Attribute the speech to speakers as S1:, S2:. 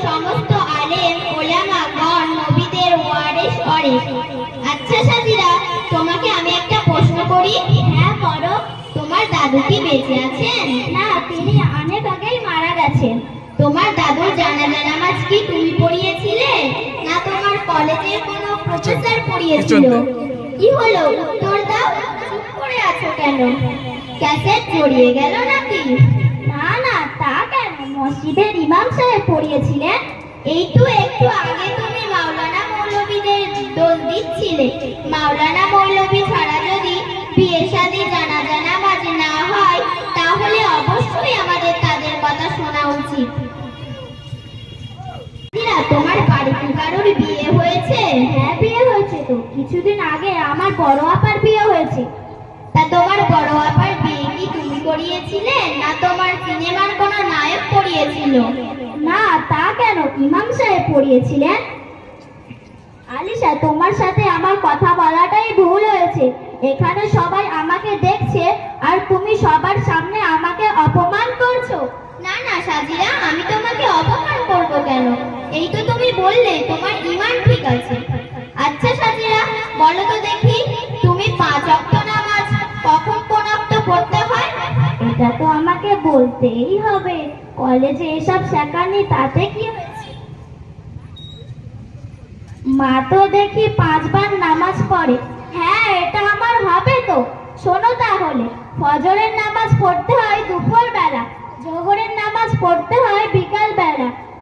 S1: সমস্ত আলেম ওলামা গণ নবীদের ওয়ারিস ওয়ারিস। আচ্ছা সাজিরা, তোমাকে আমি একটা প্রশ্ন করি। হ্যাঁ করো। তোমার দাদু কি বেঁচে আছেন? না, তিনি অনেক আগেই মারা গেছেন। তোমার দাদুর জানাজা নামাজ কি তুমি পড়িয়েছিলে, না তোমার কলেজের কোনো প্রফেসর পড়িয়েছিল? কি হলো, উত্তর দাও। চুপ করে আছো কেন? ক্যাসেট জড়িয়ে গেল নাকি? না না, তা কেন, মসজিদের ইমাম সাহেব পড়িয়েছিলেন। এই তো একটু আগে তুমি মাওলানা মৌলভীদের দোষ দিচ্ছিলে। মাওলানা মৌলভী ছাড়া যদি বিয়ে শাদী জানাজা নামাজ না হয়, তাহলে অবশ্যই আমাদের তাদের কথা শোনা উচিত। তোমার বাড়িতে কারোর বিয়ে হয়েছে? হ্যাঁ, বিয়ে হয়েছে তো। কিছুদিন আগে আমার বড় আপার বিয়ে হয়েছে। তা তোমার বড় আপার বিয়ে কি তুমি করিয়েছিলে, না তোমার সিনেমার কোনো নায়ক করিয়েছিল? না, তা কেন, ইমাম সাহেব পড়িয়েছিলেন। আলিশা, তোমার সাথে আমার কথা বলাটাই ভুল হয়েছে। এখানে সবাই আমাকে দেখছে আর তুমি সবার সামনে আমাকে অপমান করছো। না না সাজিরা, আমি তোমাকে অপমান করব কেন? এই তো তুমি বললে তোমার ঈমান ঠিক আছে। আচ্ছা সাজিরা, বলো তো দেখি, তুমি 5 ওয়াক্ত নামাজ কখন কোন ওয়াক্ত পড়তে হয়? এটা তো আমাকে বলতেই হবে। কলেজে এসব শেখানি, তাতে কি হয়েছে? মা তো দেখি 5 বার নামাজ পড়ে। হ্যাঁ, এটা আমার হবে তো। শোনো তাহলে, ফজরের নামাজ পড়তে হয় দুপুর বেলা, জোহরের নামাজ পড়তে হয় বিকাল বেলা,